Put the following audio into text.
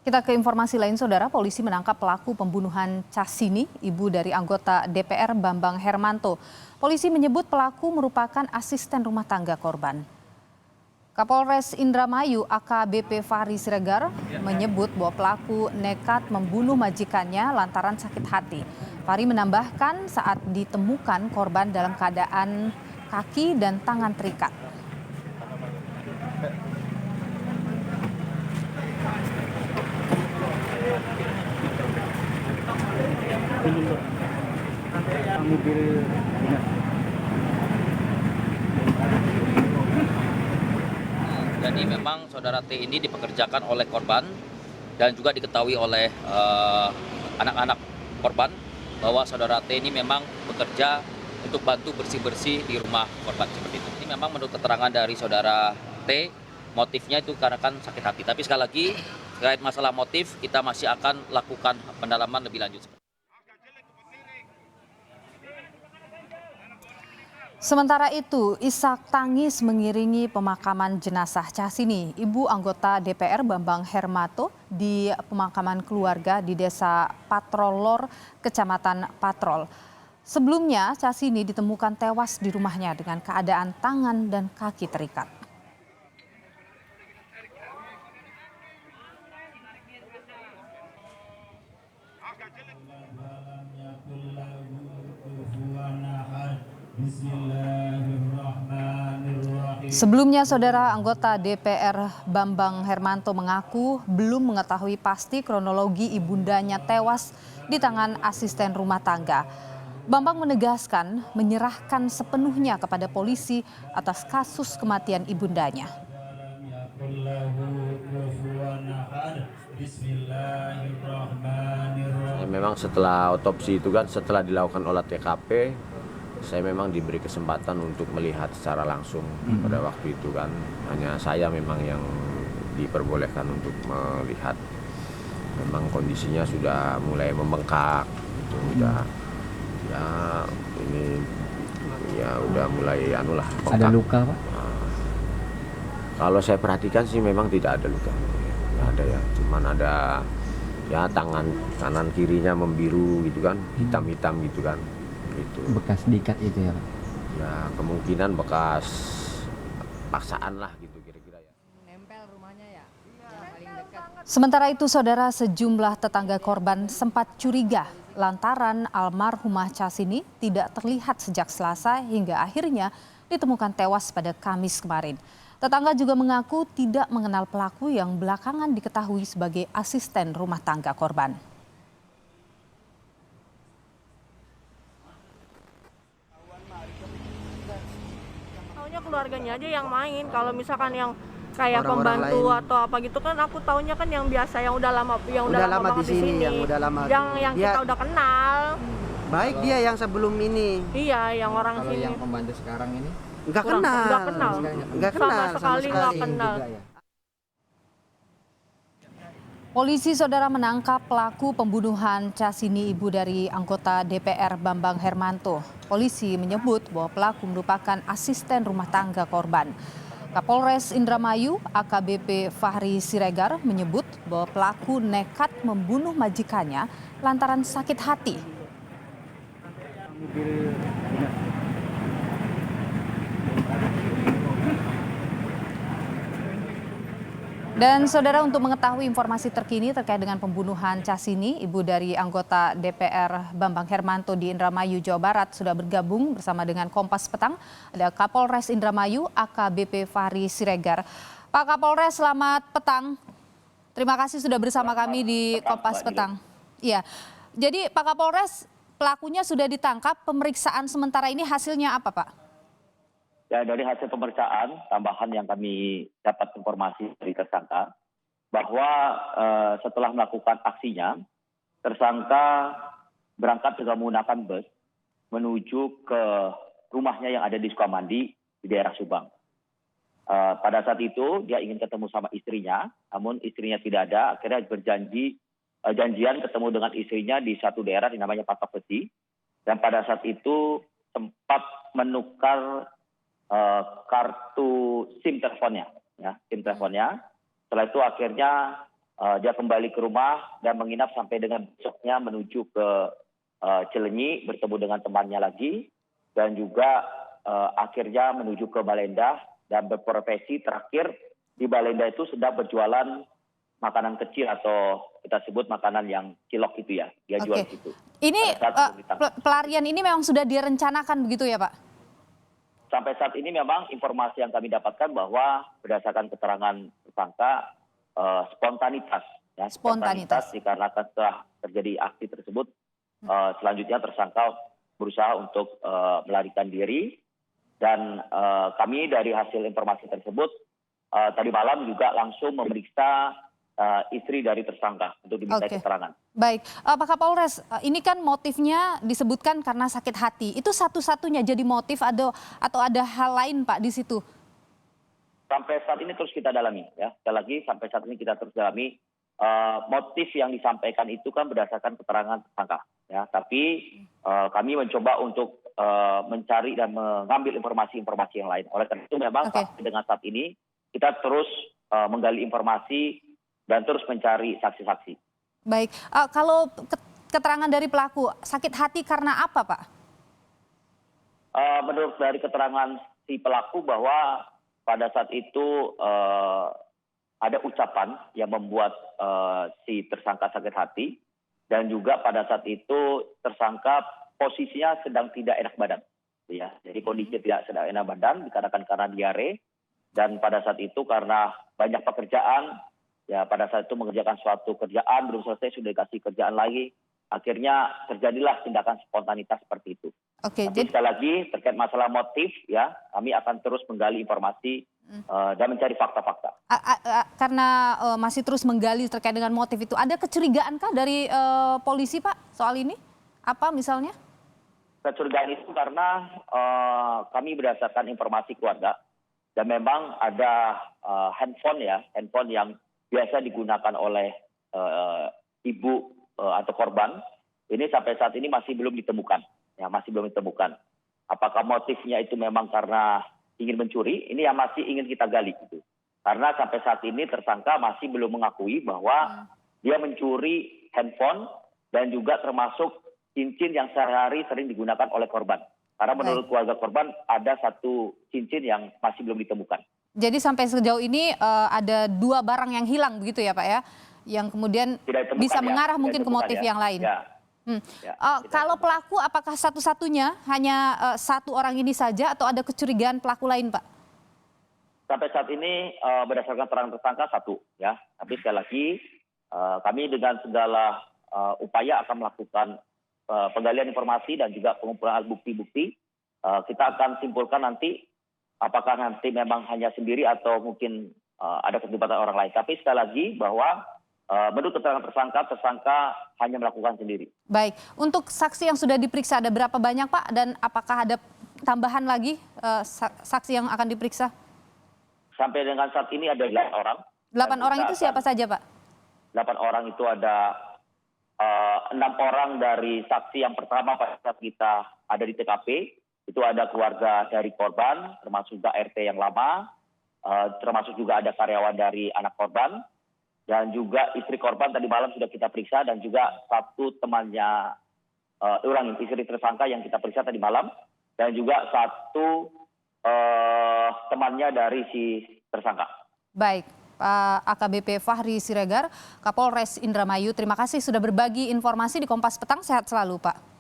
Kita ke informasi lain, Saudara. Polisi menangkap pelaku pembunuhan Casini, ibu dari anggota DPR Bambang Hermanto. Polisi menyebut pelaku merupakan asisten rumah tangga korban. Kapolres Indramayu AKBP Fahri Siregar menyebut bahwa pelaku nekat membunuh majikannya lantaran sakit hati. Fahri menambahkan saat ditemukan korban dalam keadaan kaki dan tangan terikat. Jadi memang saudara T ini dipekerjakan oleh korban dan juga diketahui oleh anak-anak korban bahwa saudara T ini memang bekerja untuk bantu bersih-bersih di rumah korban seperti itu. Ini memang menurut keterangan dari saudara T, motifnya itu karena kan sakit hati. Tapi sekali lagi terkait masalah motif kita masih akan lakukan pendalaman lebih lanjut. Sementara itu, isak tangis mengiringi pemakaman jenazah Casini, ibu anggota DPR Bambang Hermanto di pemakaman keluarga di Desa Patrolor, Kecamatan Patrol. Sebelumnya, Casini ditemukan tewas di rumahnya dengan keadaan tangan dan kaki terikat. Sebelumnya, Saudara, anggota DPR Bambang Hermanto mengaku belum mengetahui pasti kronologi ibundanya tewas di tangan asisten rumah tangga. Bambang menegaskan menyerahkan sepenuhnya kepada polisi atas kasus kematian ibundanya. Memang setelah otopsi itu kan setelah dilakukan olah TKP, saya memang diberi kesempatan untuk melihat secara langsung pada waktu itu kan. Hanya saya memang yang diperbolehkan untuk melihat. Memang kondisinya sudah mulai membengkak, gitu. Udah mulai bengkak. Ada luka, Pak? Kalau saya perhatikan sih memang tidak ada luka. Nggak ada ya, cuman ada ya tangan kanan kirinya membiru gitu kan, hitam-hitam gitu kan. Gitu. Bekas diikat itu ya, Pak? Ya kemungkinan bekas paksaan lah gitu kira-kira ya. Nempel rumahnya ya, paling dekat. Sementara itu, Saudara, sejumlah tetangga korban sempat curiga lantaran almarhumah Casini tidak terlihat sejak Selasa hingga akhirnya ditemukan tewas pada Kamis kemarin. Tetangga juga mengaku tidak mengenal pelaku yang belakangan diketahui sebagai asisten rumah tangga korban. Taunya keluarganya aja yang main. Kalau misalkan yang kayak pembantu atau apa gitu kan aku taunya kan yang biasa yang udah lama banget di sini. Yang kita udah kenal. Baik dia yang sebelum ini. Iya, yang orang Kalau sini. yang pembantu sekarang ini? Enggak kenal. Sama sekali nggak kenal. Juga ya? Polisi, Saudara, menangkap pelaku pembunuhan Casini, ibu dari anggota DPR Bambang Hermanto. Polisi menyebut bahwa pelaku merupakan asisten rumah tangga korban. Kapolres Indramayu AKBP Fahri Siregar menyebut bahwa pelaku nekat membunuh majikannya lantaran sakit hati. Dan Saudara, untuk mengetahui informasi terkini terkait dengan pembunuhan Casini, ibu dari anggota DPR Bambang Hermanto di Indramayu, Jawa Barat, sudah bergabung bersama dengan Kompas Petang. Ada Kapolres Indramayu AKBP Fahri Siregar. Pak Kapolres, selamat petang. Terima kasih sudah bersama kami di Kompas Petang. Iya. Jadi Pak Kapolres, pelakunya sudah ditangkap. Pemeriksaan sementara ini hasilnya apa, Pak? Ya, dari hasil pemeriksaan tambahan yang kami dapat informasi dari tersangka bahwa setelah melakukan aksinya, tersangka berangkat dengan menggunakan bus menuju ke rumahnya yang ada di Sukamandi di daerah Subang. Pada saat itu dia ingin ketemu sama istrinya, namun istrinya tidak ada. Akhirnya janjian ketemu dengan istrinya di satu daerah yang namanya Patok Besi. Dan pada saat itu sempat menukar kartu SIM teleponnya, ya, SIM teleponnya. Setelah itu akhirnya dia kembali ke rumah dan menginap sampai dengan besoknya menuju ke Cilenyi bertemu dengan temannya lagi, dan juga akhirnya menuju ke Balenda dan berprofesi terakhir di Balenda itu sedang berjualan makanan kecil atau kita sebut makanan yang cilok itu ya, dia jual Oke. itu. Ini Pada saat sebelum ditangkap. pelarian ini memang sudah direncanakan begitu ya Pak? Sampai saat ini memang informasi yang kami dapatkan bahwa berdasarkan keterangan tersangka spontanitas, ya, Spontanitas. dikarenakan setelah terjadi aksi tersebut, selanjutnya tersangka berusaha untuk melarikan diri, dan kami dari hasil informasi tersebut tadi malam juga langsung memeriksa istri dari tersangka untuk diminta Oke. keterangan. Baik, Pak Kapolres, ini kan motifnya disebutkan karena sakit hati. Itu satu-satunya jadi motif atau ada hal lain Pak di situ? Sampai saat ini terus kita dalami, ya. Sekali lagi sampai saat ini kita terus dalami. Motif yang disampaikan itu kan berdasarkan keterangan tersangka, ya. Tapi kami mencoba untuk mencari dan mengambil informasi-informasi yang lain. Oleh karena itu memang Oke. sampai dengan saat ini kita terus menggali informasi dan terus mencari saksi-saksi. Baik, kalau keterangan dari pelaku sakit hati karena apa Pak? Menurut dari keterangan si pelaku bahwa pada saat itu ada ucapan yang membuat si tersangka sakit hati, dan juga pada saat itu tersangka posisinya sedang tidak enak badan, ya. Jadi kondisi tidak sedang enak badan dikarenakan karena diare, dan pada saat itu karena banyak pekerjaan, ya pada saat itu mengerjakan suatu kerjaan belum selesai sudah dikasih kerjaan lagi, akhirnya terjadilah tindakan spontanitas seperti itu. Oke, Tapi sekali lagi terkait masalah motif, ya kami akan terus menggali informasi dan mencari fakta-fakta. karena masih terus menggali terkait dengan motif itu, ada kecurigaankah dari polisi Pak soal ini? Apa misalnya? Kecurigaan itu karena kami berdasarkan informasi keluarga, dan memang ada handphone yang biasa digunakan oleh ibu atau korban. Ini sampai saat ini masih belum ditemukan, ya masih belum ditemukan. Apakah motifnya itu memang karena ingin mencuri? Ini yang masih ingin kita gali gitu. Karena sampai saat ini tersangka masih belum mengakui bahwa dia mencuri handphone dan juga termasuk cincin yang sehari-hari sering digunakan oleh korban. Karena menurut keluarga korban ada satu cincin yang masih belum ditemukan. Jadi sampai sejauh ini ada 2 barang yang hilang begitu ya Pak ya? Yang kemudian Tidak ditemukan, bisa ya. mengarah Tidak mungkin ke ditemukan, motif ya. yang lain. Ya. Ya, Kalau pelaku apakah satu-satunya hanya satu orang ini saja atau ada kecurigaan pelaku lain Pak? Sampai saat ini berdasarkan keterangan tersangka satu, ya. Tapi sekali lagi kami dengan segala upaya akan melakukan penggalian informasi dan juga pengumpulan bukti-bukti. Kita akan simpulkan nanti apakah nanti memang hanya sendiri atau mungkin ada keterlibatan orang lain. Tapi sekali lagi bahwa menurut keterangan tersangka hanya melakukan sendiri. Baik, untuk saksi yang sudah diperiksa ada berapa banyak Pak, dan apakah ada tambahan lagi saksi yang akan diperiksa? Sampai dengan saat ini ada 8 orang. 8 orang itu siapa saja Pak? 8 orang itu ada 6 orang dari saksi yang pertama pada saat kita ada di TKP. Itu ada keluarga dari korban, termasuk juga RT yang lama, termasuk juga ada karyawan dari anak korban, dan juga istri korban tadi malam sudah kita periksa, dan juga satu temannya, istri tersangka yang kita periksa tadi malam, dan juga satu temannya dari si tersangka. Baik, Pak AKBP Fahri Siregar, Kapolres Indramayu, terima kasih sudah berbagi informasi di Kompas Petang. Sehat selalu Pak.